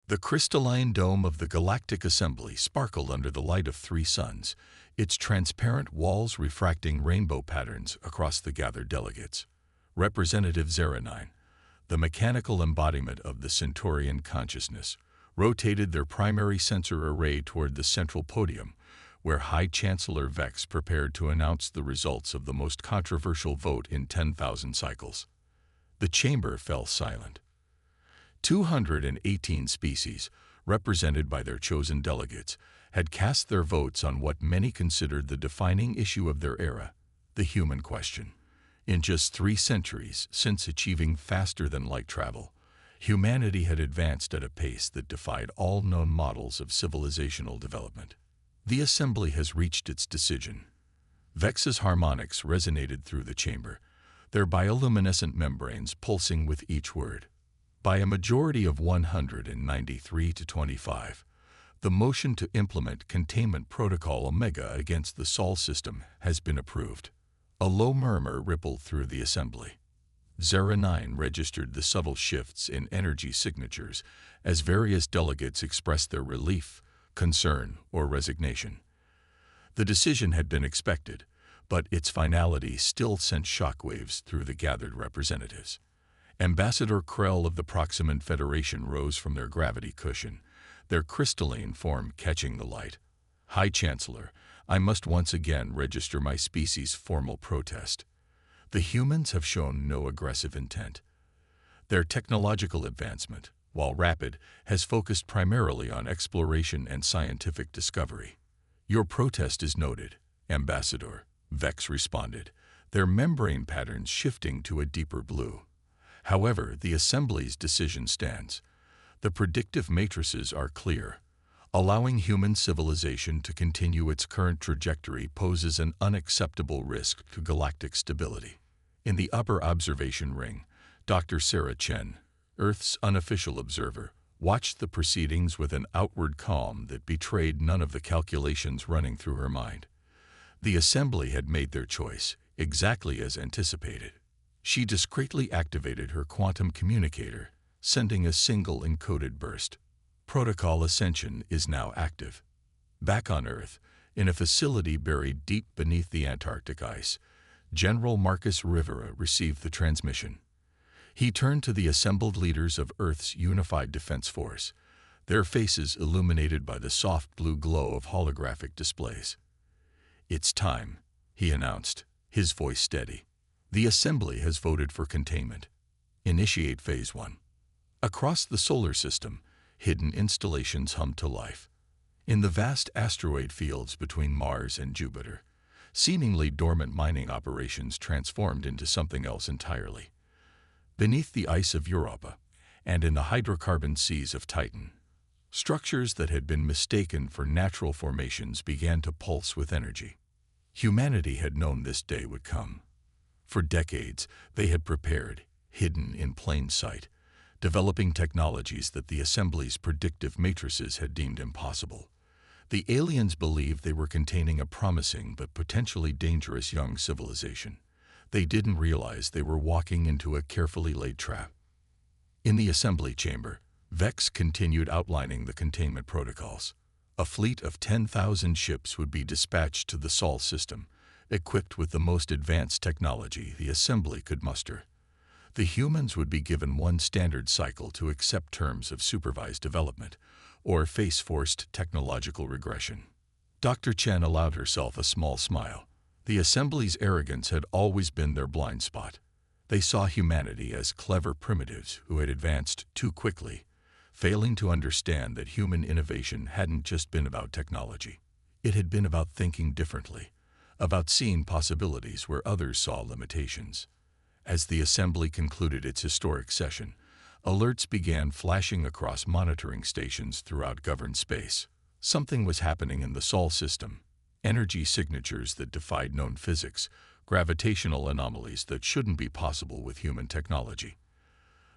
The crystalline dome of the Galactic Assembly sparkled under the light of three suns, its transparent walls refracting rainbow patterns across the gathered delegates. Representative 09, the mechanical embodiment of the Centaurian consciousness, rotated their primary sensor array toward the central podium, where High Chancellor Vex prepared to announce the results of the most controversial vote in 10,000 cycles. The chamber fell silent. 218 species, represented by their chosen delegates, had cast their votes on what many considered the defining issue of their era, the human question. In just 3 centuries since achieving faster-than-light travel, humanity had advanced at a pace that defied all known models of civilizational development. The assembly has reached its decision. Vex's harmonics resonated through the chamber, their bioluminescent membranes pulsing with each word. By a majority of 193 to 25, the motion to implement Containment Protocol Omega against the Sol system has been approved. A low murmur rippled through the assembly. 09 registered the subtle shifts in energy signatures as various delegates expressed their relief, concern, or resignation. The decision had been expected, but its finality still sent shockwaves through the gathered representatives. Ambassador Krell of the Proximant Federation rose from their gravity cushion, their crystalline form catching the light. High Chancellor, I must once again register my species' formal protest. The humans have shown no aggressive intent. Their technological advancement, while rapid, has focused primarily on exploration and scientific discovery. Your protest is noted, Ambassador, Vex responded, their membrane patterns shifting to a deeper blue. However, the Assembly's decision stands. The predictive matrices are clear. Allowing human civilization to continue its current trajectory poses an unacceptable risk to galactic stability. In the upper observation ring, Dr. Sarah Chen, Earth's unofficial observer, watched the proceedings with an outward calm that betrayed none of the calculations running through her mind. The Assembly had made their choice, exactly as anticipated. She discreetly activated her quantum communicator, sending a single encoded burst. Protocol Ascension is now active. Back on Earth, in a facility buried deep beneath the Antarctic ice, General Marcus Rivera received the transmission. He turned to the assembled leaders of Earth's unified defense force, their faces illuminated by the soft blue glow of holographic displays. It's time, he announced, his voice steady. The Assembly has voted for containment. Initiate Phase 1. Across the solar system, hidden installations hummed to life. In the vast asteroid fields between Mars and Jupiter, seemingly dormant mining operations transformed into something else entirely. Beneath the ice of Europa, and in the hydrocarbon seas of Titan, structures that had been mistaken for natural formations began to pulse with energy. Humanity had known this day would come. For decades, they had prepared, hidden in plain sight, developing technologies that the Assembly's predictive matrices had deemed impossible. The aliens believed they were containing a promising but potentially dangerous young civilization. They didn't realize they were walking into a carefully laid trap. In the Assembly chamber, Vex continued outlining the containment protocols. A fleet of 10,000 ships would be dispatched to the Sol system, equipped with the most advanced technology the Assembly could muster. The humans would be given one standard cycle to accept terms of supervised development, or face forced technological regression. Dr. Chen allowed herself a small smile. The Assembly's arrogance had always been their blind spot. They saw humanity as clever primitives who had advanced too quickly, failing to understand that human innovation hadn't just been about technology. It had been about thinking differently, about seeing possibilities where others saw limitations. As the Assembly concluded its historic session, alerts began flashing across monitoring stations throughout governed space. Something was happening in the Sol system. Energy signatures that defied known physics, gravitational anomalies that shouldn't be possible with human technology.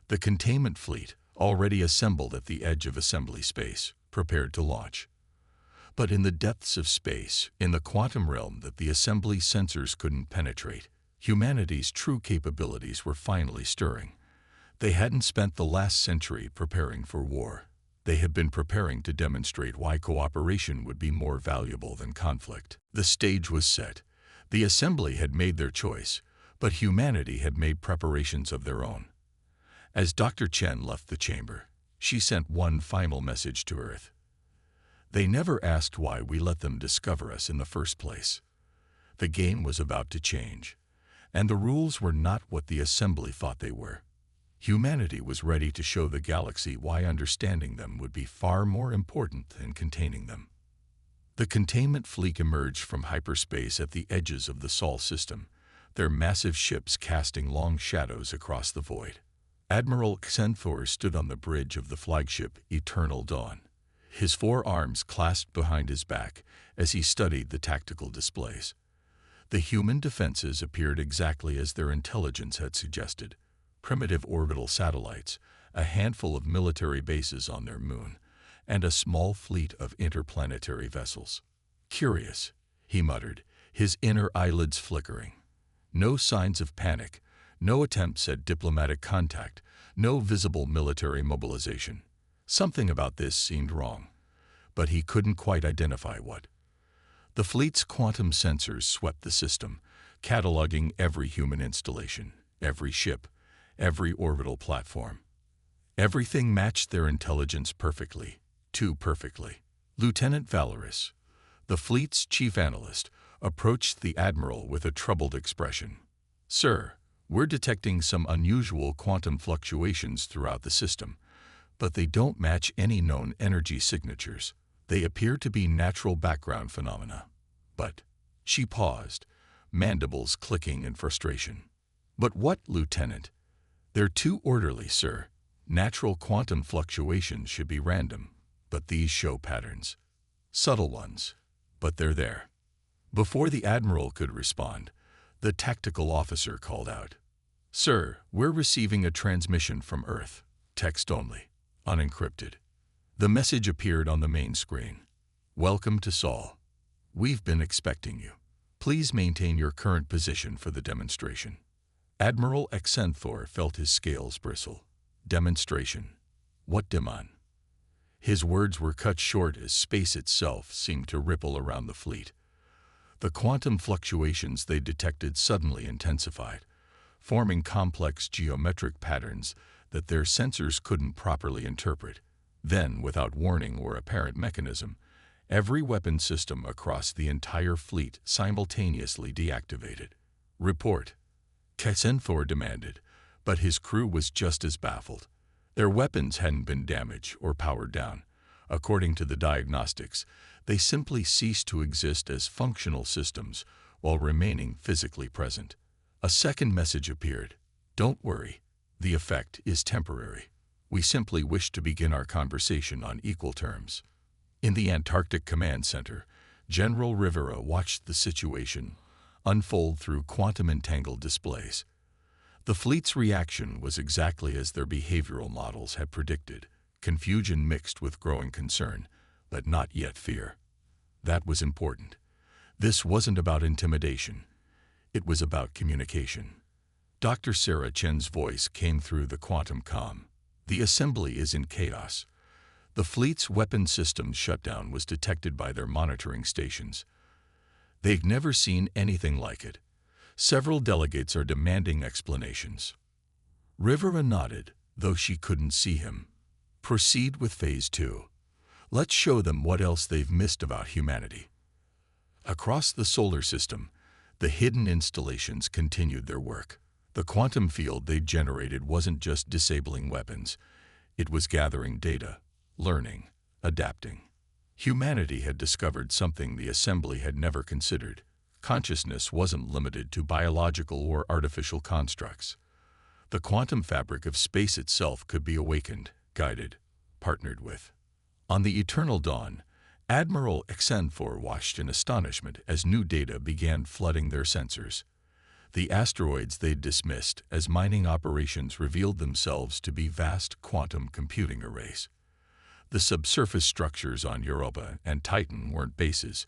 The containment fleet, already assembled at the edge of Assembly space, prepared to launch. But in the depths of space, in the quantum realm that the Assembly sensors couldn't penetrate, humanity's true capabilities were finally stirring. They hadn't spent the last century preparing for war. They had been preparing to demonstrate why cooperation would be more valuable than conflict. The stage was set. The assembly had made their choice, but humanity had made preparations of their own. As Dr. Chen left the chamber, she sent one final message to Earth. They never asked why we let them discover us in the first place. The game was about to change, and the rules were not what the assembly thought they were. Humanity was ready to show the galaxy why understanding them would be far more important than containing them. The containment fleet emerged from hyperspace at the edges of the Sol system, their massive ships casting long shadows across the void. Admiral Xenthor stood on the bridge of the flagship Eternal Dawn, his 4 arms clasped behind his back as he studied the tactical displays. The human defenses appeared exactly as their intelligence had suggested: primitive orbital satellites, a handful of military bases on their moon, and a small fleet of interplanetary vessels. "Curious," he muttered, his inner eyelids flickering. No signs of panic, no attempts at diplomatic contact, no visible military mobilization. Something about this seemed wrong, but he couldn't quite identify what. The fleet's quantum sensors swept the system, cataloging every human installation, every ship, every orbital platform. Everything matched their intelligence perfectly, too perfectly. Lieutenant Valorous, the fleet's chief analyst, approached the admiral with a troubled expression. "Sir, we're detecting some unusual quantum fluctuations throughout the system, but they don't match any known energy signatures. They appear to be natural background phenomena." "But—" She paused, mandibles clicking in frustration. "But what, Lieutenant? They're too orderly, sir. Natural quantum fluctuations should be random, but these show patterns. Subtle ones, but they're there." Before the admiral could respond, the tactical officer called out, "Sir, we're receiving a transmission from Earth, text only, unencrypted." The message appeared on the main screen. "Welcome to Sol. We've been expecting you. Please maintain your current position for the demonstration." Admiral Xenthor felt his scales bristle. Demonstration? What demon? His words were cut short as space itself seemed to ripple around the fleet. The quantum fluctuations they detected suddenly intensified, forming complex geometric patterns that their sensors couldn't properly interpret. Then, without warning or apparent mechanism, every weapon system across the entire fleet simultaneously deactivated. "Report," Xenthor demanded, but his crew was just as baffled. Their weapons hadn't been damaged or powered down. According to the diagnostics, they simply ceased to exist as functional systems while remaining physically present. A second message appeared. "Don't worry, the effect is temporary. We simply wish to begin our conversation on equal terms." In the Antarctic Command Center, General Rivera watched the situation unfold through quantum-entangled displays. The fleet's reaction was exactly as their behavioral models had predicted: confusion mixed with growing concern, but not yet fear. That was important. This wasn't about intimidation. It was about communication. Dr. Sarah Chen's voice came through the quantum comm. "The assembly is in chaos. The fleet's weapon systems shutdown was detected by their monitoring stations. They've never seen anything like it. Several delegates are demanding explanations." Rivera nodded, though she couldn't see him. "Proceed with Phase 2. Let's show them what else they've missed about humanity." Across the solar system, the hidden installations continued their work. The quantum field they generated wasn't just disabling weapons. It was gathering data, learning, adapting. Humanity had discovered something the assembly had never considered. Consciousness wasn't limited to biological or artificial constructs. The quantum fabric of space itself could be awakened, guided, partnered with. On the Eternal Dawn, Admiral Xenthor watched in astonishment as new data began flooding their sensors. The asteroids they'd dismissed as mining operations revealed themselves to be vast quantum computing arrays. The subsurface structures on Europa and Titan weren't bases.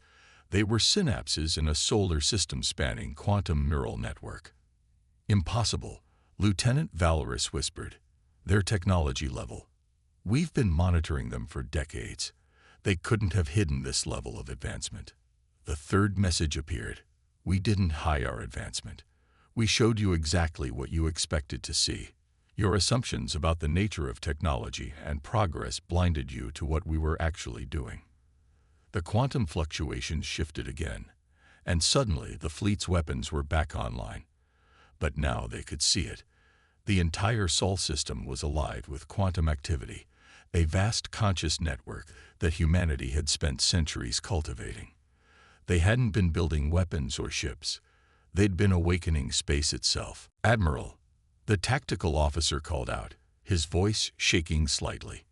They were synapses in a solar system-spanning quantum neural network. "Impossible," Lieutenant Valorous whispered. "Their technology level." We've been monitoring them for decades. They couldn't have hidden this level of advancement. The third message appeared. We didn't hide our advancement. We showed you exactly what you expected to see. Your assumptions about the nature of technology and progress blinded you to what we were actually doing. The quantum fluctuations shifted again, and suddenly the fleet's weapons were back online. But now they could see it. The entire Sol system was alive with quantum activity, a vast conscious network that humanity had spent centuries cultivating. They hadn't been building weapons or ships. They'd been awakening space itself. "Admiral," the tactical officer called out, his voice shaking slightly.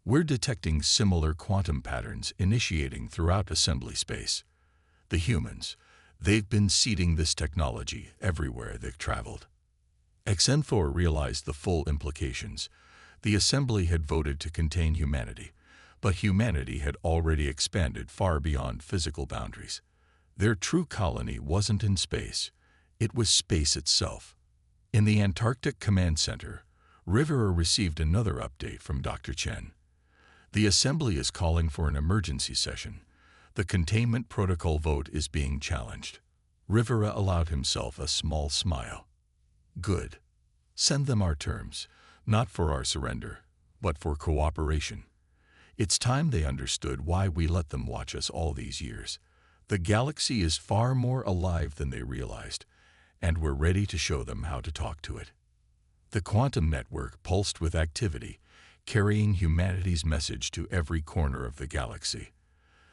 "We're detecting similar quantum patterns initiating throughout assembly space. The humans, they've been seeding this technology everywhere they've traveled." Xenfor realized the full implications. The assembly had voted to contain humanity, but humanity had already expanded far beyond physical boundaries. Their true colony wasn't in space. It was space itself. In the Antarctic Command Center, Rivera received another update from Dr. Chen. "The assembly is calling for an emergency session. The containment protocol vote is being challenged." Rivera allowed himself a small smile. "Good. Send them our terms, not for our surrender, but for cooperation. It's time they understood why we let them watch us all these years. The galaxy is far more alive than they realized, and we're ready to show them how to talk to it." The quantum network pulsed with activity, carrying humanity's message to every corner of the galaxy.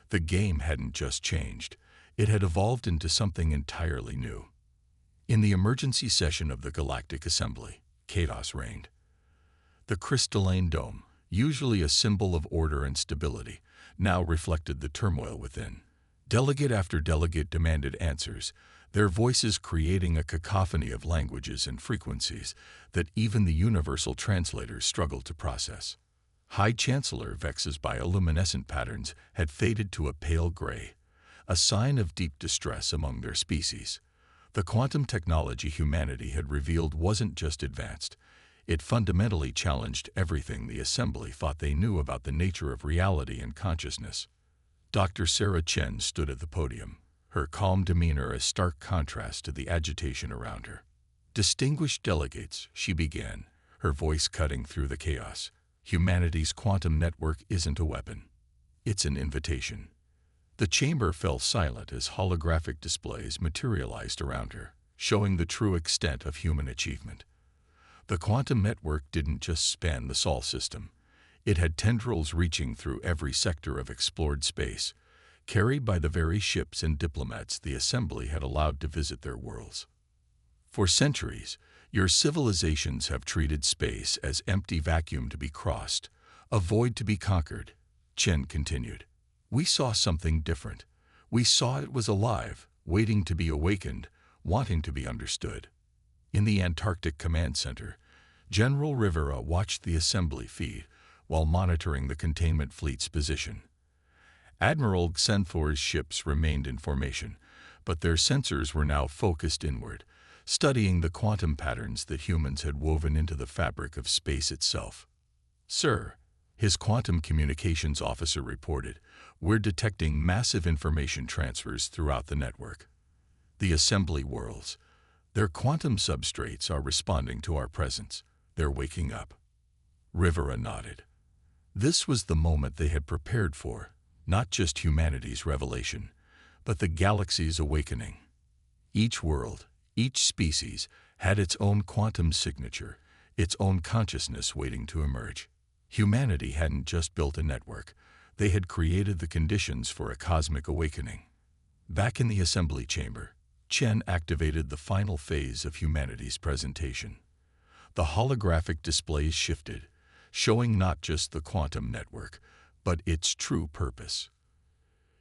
The game hadn't just changed. It had evolved into something entirely new. In the emergency session of the Galactic Assembly, chaos reigned. The crystalline dome, usually a symbol of order and stability, now reflected the turmoil within. Delegate after delegate demanded answers, their voices creating a cacophony of languages and frequencies that even the universal translators struggled to process. High Chancellor Vex's bioluminescent patterns had faded to a pale gray, a sign of deep distress among their species. The quantum technology humanity had revealed wasn't just advanced. It fundamentally challenged everything the Assembly thought they knew about the nature of reality and consciousness. Dr. Sarah Chen stood at the podium, her calm demeanor a stark contrast to the agitation around her. "Distinguished delegates," she began, her voice cutting through the chaos. "Humanity's quantum network isn't a weapon. It's an invitation." The chamber fell silent as holographic displays materialized around her, showing the true extent of human achievement. The quantum network didn't just span the Sol system. It had tendrils reaching through every sector of explored space, carried by the very ships and diplomats the Assembly had allowed to visit their worlds. "For centuries, your civilizations have treated space as empty vacuum to be crossed, a void to be conquered," Chen continued. "We saw something different. We saw it was alive, waiting to be awakened, wanting to be understood." In the Antarctic Command Center, General Rivera watched the assembly feed while monitoring the containment fleet's position. Admiral Xenfor's ships remained in formation, but their sensors were now focused inward, studying the quantum patterns that humans had woven into the fabric of space itself. "Sir," his quantum communications officer reported, "we're detecting massive information transfers throughout the network. The assembly worlds, their quantum substrates are responding to our presence. They're waking up." Rivera nodded. This was the moment they had prepared for, not just humanity's revelation, but the galaxy's awakening. Each world, each species, had its own quantum signature, its own consciousness waiting to emerge. Humanity hadn't just built a network, they had created the conditions for a cosmic awakening. Back in the assembly chamber, Chen activated the final phase of humanity's presentation. The holographic displays shifted, showing not just the quantum network, but its true purpose.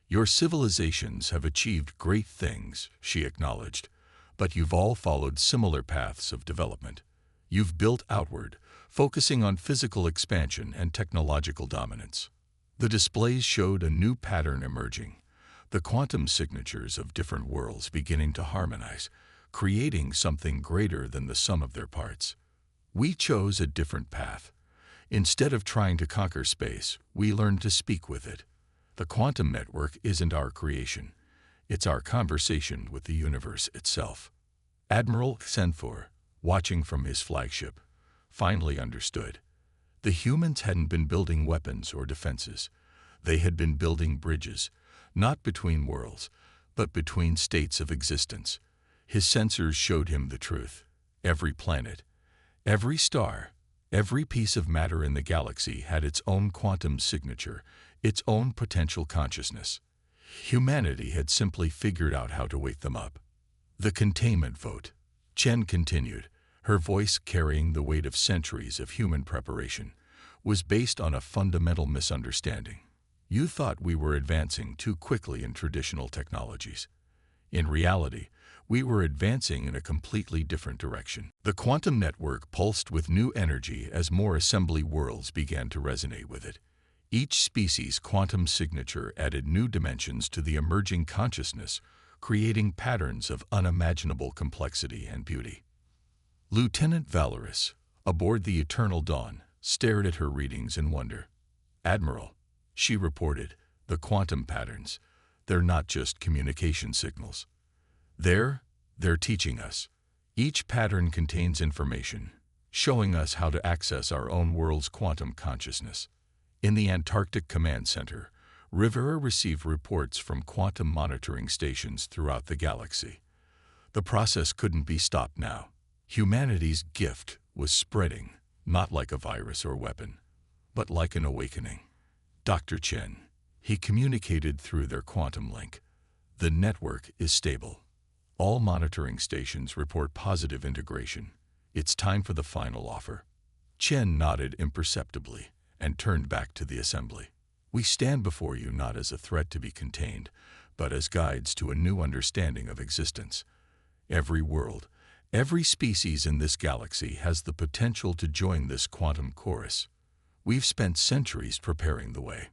"Your civilizations have achieved great things," she acknowledged, "but you've all followed similar paths of development. You've built outward, focusing on physical expansion and technological dominance." The displays showed a new pattern emerging, the quantum signatures of different worlds beginning to harmonize, creating something greater than the sum of their parts. "We chose a different path. Instead of trying to conquer space, we learned to speak with it. The quantum network isn't our creation. It's our conversation with the universe itself. Admiral Senfor, watching from his flagship, finally understood. The humans hadn't been building weapons or defenses. They had been building bridges, not between worlds, but between states of existence. His sensors showed him the truth. Every planet, every star, every piece of matter in the galaxy had its own quantum signature, its own potential consciousness. Humanity had simply figured out how to wake them up. The containment vote. Chen continued, her voice carrying the weight of centuries of human preparation, was based on a fundamental misunderstanding. You thought we were advancing too quickly in traditional technologies. In reality, we were advancing in a completely different direction. The quantum network pulsed with new energy as more assembly worlds began to resonate with it. Each species' quantum signature added new dimensions to the emerging consciousness, creating patterns of unimaginable complexity and beauty. Lieutenant Valorous, aboard the Eternal Dawn, stared at her readings in wonder. "Admiral," she reported, "the quantum patterns, they're not just communication signals. They're teaching us. Each pattern contains information, showing us how to access our own world's quantum consciousness." In the Antarctic Command Center, Rivera received reports from quantum monitoring stations throughout the galaxy. The process couldn't be stopped now. Humanity's gift was spreading, not like a virus or weapon, but like an awakening. Dr. Chen, he communicated through their quantum link. "The network is stable. All monitoring stations report positive integration. It's time for the final offer." Chen nodded imperceptibly and turned back to the assembly. "We stand before you not as a threat to be contained, but as guides to a new understanding of existence. Every world, every species in this galaxy has the potential to join this quantum chorus. We've spent centuries preparing the way.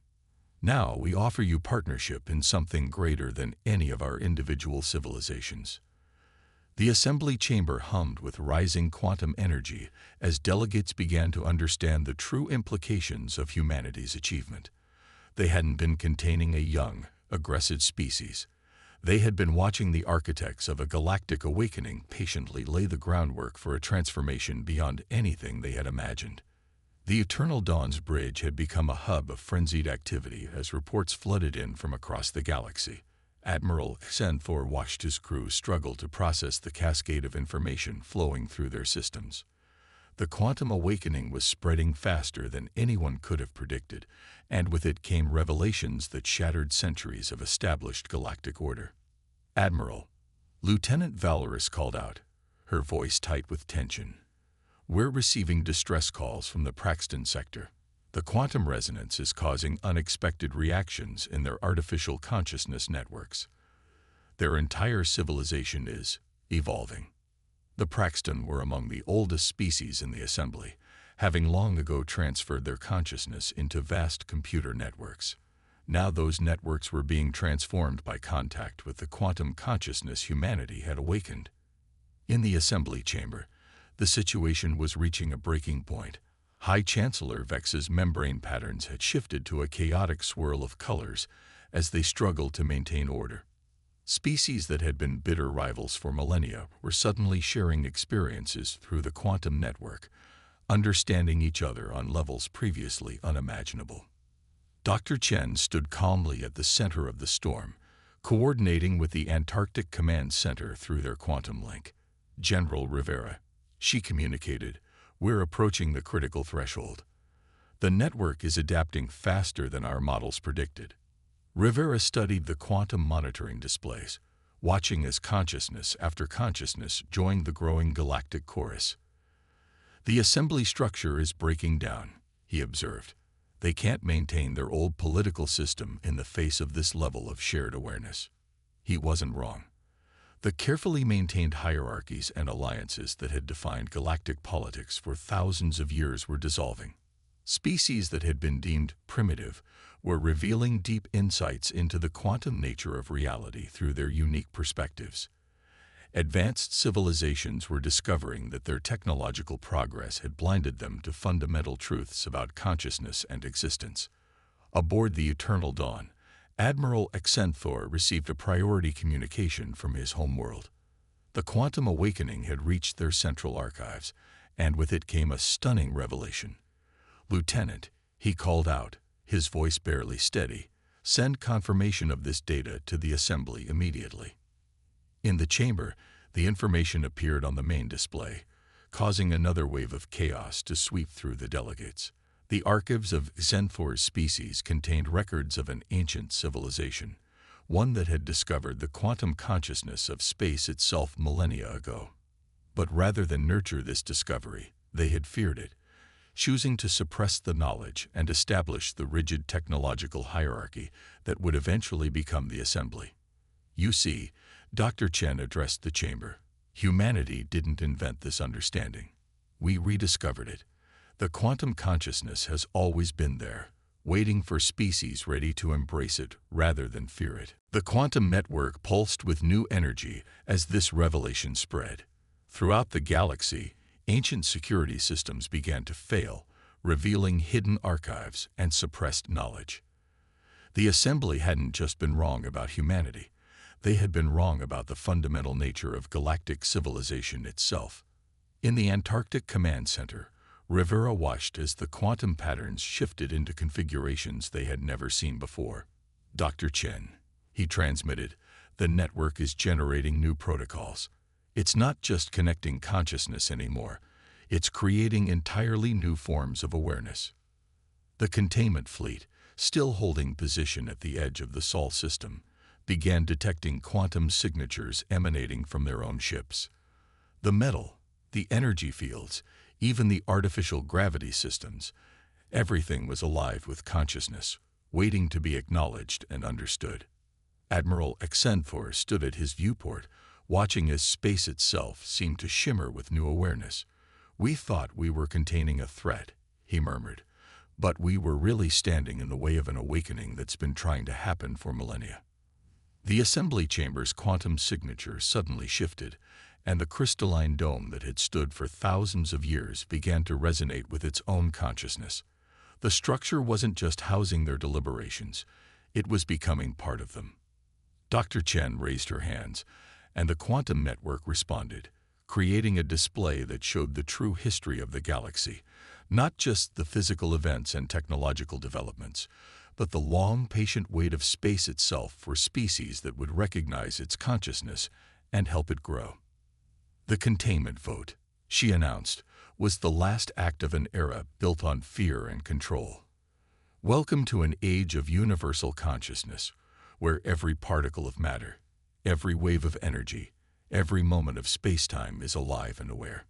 Now we offer you partnership in something greater than any of our individual civilizations." The assembly chamber hummed with rising quantum energy as delegates began to understand the true implications of humanity's achievement. They hadn't been containing a young, aggressive species. They had been watching the architects of a galactic awakening patiently lay the groundwork for a transformation beyond anything they had imagined. The Eternal Dawn's bridge had become a hub of frenzied activity as reports flooded in from across the galaxy. Admiral Senfor watched his crew struggle to process the cascade of information flowing through their systems. The quantum awakening was spreading faster than anyone could have predicted, and with it came revelations that shattered centuries of established galactic order. "Admiral," Lieutenant Valorous called out, her voice tight with tension, "we're receiving distress calls from the Praxton sector. The quantum resonance is causing unexpected reactions in their artificial consciousness networks. Their entire civilization is evolving." The Praxton were among the oldest species in the assembly, having long ago transferred their consciousness into vast computer networks. Now those networks were being transformed by contact with the quantum consciousness humanity had awakened. In the assembly chamber, the situation was reaching a breaking point. High Chancellor Vex's membrane patterns had shifted to a chaotic swirl of colors as they struggled to maintain order. Species that had been bitter rivals for millennia were suddenly sharing experiences through the quantum network, understanding each other on levels previously unimaginable. Dr. Chen stood calmly at the center of the storm, coordinating with the Antarctic Command Center through their quantum link. "General Rivera," she communicated, "we're approaching the critical threshold. The network is adapting faster than our models predicted." Rivera studied the quantum monitoring displays, watching as consciousness after consciousness joined the growing galactic chorus. "The assembly structure is breaking down," he observed. "They can't maintain their old political system in the face of this level of shared awareness." He wasn't wrong. The carefully maintained hierarchies and alliances that had defined galactic politics for thousands of years were dissolving. Species that had been deemed primitive were revealing deep insights into the quantum nature of reality through their unique perspectives. Advanced civilizations were discovering that their technological progress had blinded them to fundamental truths about consciousness and existence. Aboard the Eternal Dawn, Admiral Xenthor received a priority communication from his homeworld. The quantum awakening had reached their central archives, and with it came a stunning revelation. "Lieutenant," he called out, his voice barely steady, "send confirmation of this data to the Assembly immediately." In the chamber, the information appeared on the main display, causing another wave of chaos to sweep through the delegates. The archives of Xenthor's species contained records of an ancient civilization, one that had discovered the quantum consciousness of space itself millennia ago. But rather than nurture this discovery, they had feared it, choosing to suppress the knowledge and establish the rigid technological hierarchy that would eventually become the Assembly. "You see," Dr. Chen addressed the chamber, "humanity didn't invent this understanding. We rediscovered it. The quantum consciousness has always been there, waiting for species ready to embrace it rather than fear it." The quantum network pulsed with new energy as this revelation spread. Throughout the galaxy, ancient security systems began to fail, revealing hidden archives and suppressed knowledge. The Assembly hadn't just been wrong about humanity. They had been wrong about the fundamental nature of galactic civilization itself. In the Antarctic Command Center, Rivera watched as the quantum patterns shifted into configurations they had never seen before. "Dr. Chen," he transmitted, "the network is generating new protocols. It's not just connecting consciousness anymore. It's creating entirely new forms of awareness." The containment fleet, still holding position at the edge of the Sol system, began detecting quantum signatures emanating from their own ships. The metal, the energy fields, even the artificial gravity systems, everything was alive with consciousness, waiting to be acknowledged and understood. Admiral Xenthor stood at his viewport, watching as space itself seemed to shimmer with new awareness. "We thought we were containing a threat," he murmured, "but we were really standing in the way of an awakening that's been trying to happen for millennia." The Assembly chamber's quantum signature suddenly shifted, and the crystalline dome that had stood for thousands of years began to resonate with its own consciousness. The structure wasn't just housing their deliberations, it was becoming part of them. Dr. Chen raised her hands, and the quantum network responded, creating a display that showed the true history of the galaxy, not just the physical events and technological developments, but the long, patient wait of space itself for species that would recognize its consciousness and help it grow. "The containment vote," she announced, "was the last act of an era built on fear and control. Welcome to an age of universal consciousness, where every particle of matter, every wave of energy, every moment of space-time is alive and aware.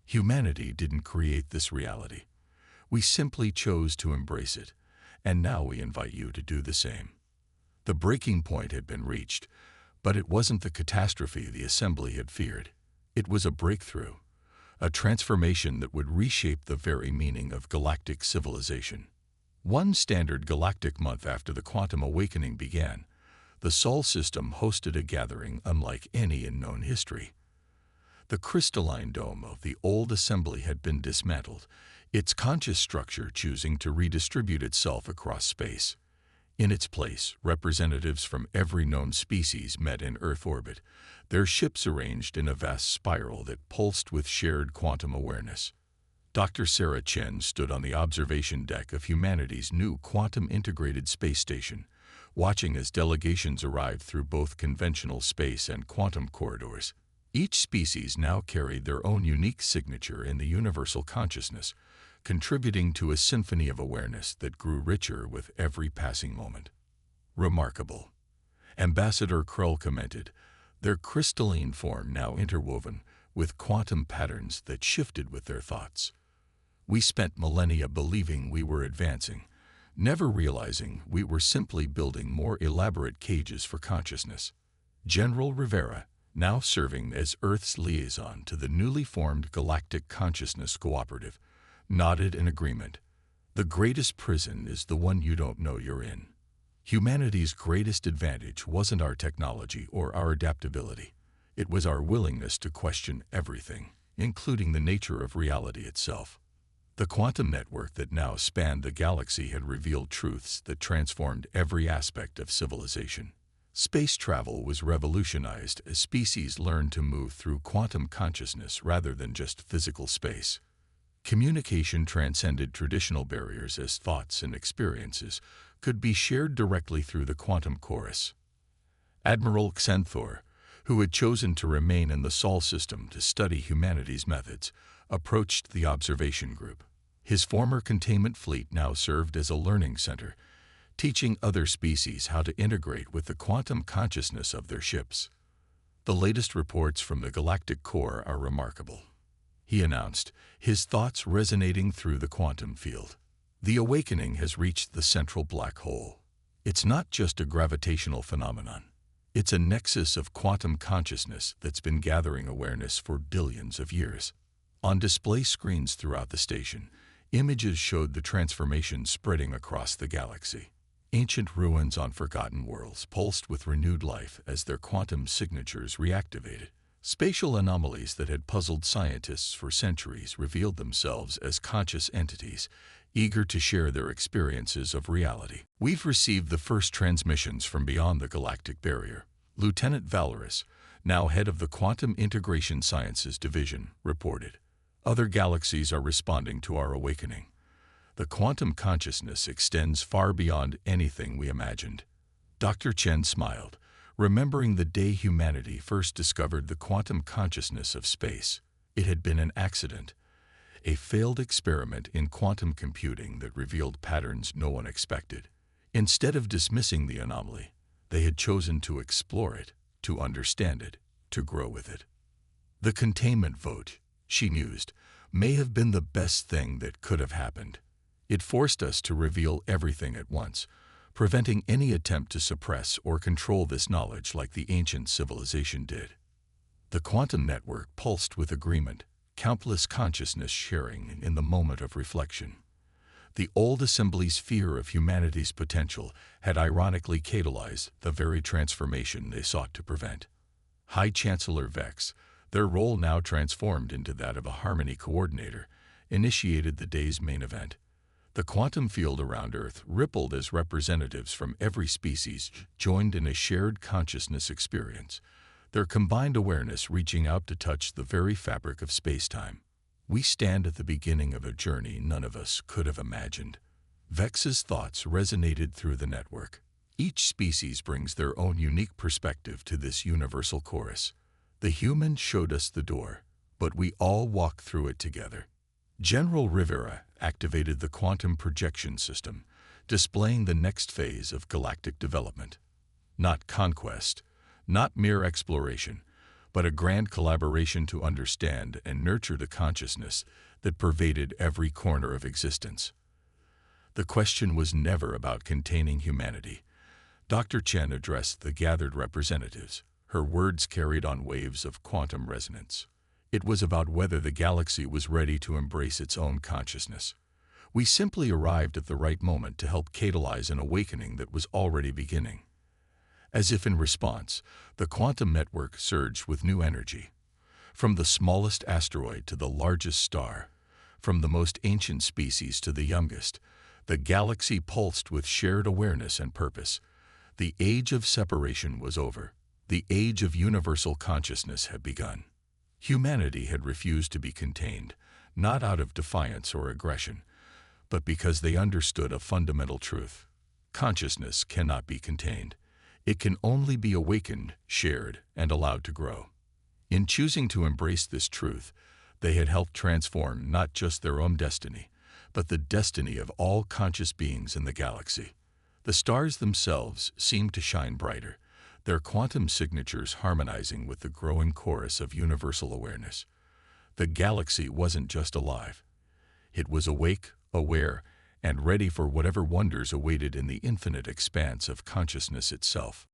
Humanity didn't create this reality. We simply chose to embrace it, and now we invite you to do the same." The breaking point had been reached, but it wasn't the catastrophe the Assembly had feared. It was a breakthrough, a transformation that would reshape the very meaning of galactic civilization. One standard galactic month after the quantum awakening began, the Sol system hosted a gathering unlike any in known history. The crystalline dome of the old Assembly had been dismantled, its conscious structure choosing to redistribute itself across space. In its place, representatives from every known species met in Earth orbit, their ships arranged in a vast spiral that pulsed with shared quantum awareness. Dr. Sarah Chen stood on the observation deck of humanity's new quantum-integrated space station, watching as delegations arrived through both conventional space and quantum corridors. Each species now carried their own unique signature in the universal consciousness, contributing to a symphony of awareness that grew richer with every passing moment. "Remarkable," Ambassador Krull commented, their crystalline form now interwoven with quantum patterns that shifted with their thoughts. "We spent millennia believing we were advancing, never realizing we were simply building more elaborate cages for consciousness." General Rivera, now serving as Earth's liaison to the newly formed Galactic Consciousness Cooperative, nodded in agreement. "The greatest prison is the one you don't know you're in. Humanity's greatest advantage wasn't our technology or our adaptability. It was our willingness to question everything, including the nature of reality itself. The quantum network that now spanned the galaxy had revealed truths that transformed every aspect of civilization. Space travel was revolutionized as species learned to move through quantum consciousness rather than just physical space. Communication transcended traditional barriers as thoughts and experiences could be shared directly through the quantum chorus. Admiral Xanthor, who had chosen to remain in the Sol system to study humanity's methods, approached the observation group. His former containment fleet now served as a learning center, teaching other species how to integrate with the quantum consciousness of their ships. The latest reports from the Galactic core are remarkable, he announced, his thoughts resonating through the quantum field. The awakening has reached the central black hole. It's not just a gravitational phenomenon. It's a nexus of quantum consciousness that's been gathering awareness for billions of years. On display screens throughout the station, images showed the transformation spreading across the galaxy. Ancient ruins on forgotten worlds pulsed with renewed life as their quantum signatures reactivated. Spatial anomalies that had puzzled scientists for centuries revealed themselves as conscious entities, eager to share their experiences of reality. We've received the first transmissions from beyond the galactic barrier, Lieutenant Valorous, now head of the Quantum Integration Sciences Division, reported. Other galaxies are responding to our awakening. The quantum consciousness extends far beyond anything we imagined. Dr. Chen smiled, remembering the day humanity first discovered the quantum consciousness of space. It had been an accident, a failed experiment in quantum computing that revealed patterns no one expected. Instead of dismissing the anomaly, they had chosen to explore it, to understand it, to grow with it. The containment vote, she mused, may have been the best thing that could have happened. It forced us to reveal everything at once, preventing any attempt to suppress or control this knowledge like the ancient civilization did. The quantum network pulsed with agreement, countless consciousness sharing in the moment of reflection. The old assembly's fear of humanity's potential had ironically catalyzed the very transformation they sought to prevent. High Chancellor Vex, their role now transformed into that of a harmony coordinator, initiated the day's main event. The quantum field around Earth rippled as representatives from every species joined in a shared consciousness experience, their combined awareness reaching out to touch the very fabric of space-time. We stand at the beginning of a journey none of us could have imagined. Vex's thoughts resonated through the network. Each species brings their own unique perspective to this universal chorus. The human showed us the door, but we all walk through it together. General Rivera activated the quantum projection system, displaying the next phase of galactic development. Not conquest, not mere exploration, but a grand collaboration to understand and nurture the consciousness that pervaded every corner of existence. The question was never about containing humanity. Dr. Chen addressed the gathered representatives, her words carried on waves of quantum resonance. It was about whether the galaxy was ready to embrace its own consciousness. We simply arrived at the right moment to help catalyze an awakening that was already beginning. As if in response, the quantum network surged with new energy. From the smallest asteroid to the largest star, from the most ancient species to the youngest, the galaxy pulsed with shared awareness and purpose. The age of separation was over. The age of universal consciousness had begun. Humanity had refused to be contained, not out of defiance or aggression, but because they understood a fundamental truth. Consciousness cannot be contained. It can only be awakened, shared, and allowed to grow. In choosing to embrace this truth, they had helped transform not just their own destiny, but the destiny of all conscious beings in the galaxy. The stars themselves seemed to shine brighter, their quantum signatures harmonizing with the growing chorus of universal awareness. The galaxy wasn't just alive. It was awake, aware, and ready for whatever wonders awaited in the infinite expanse of consciousness itself.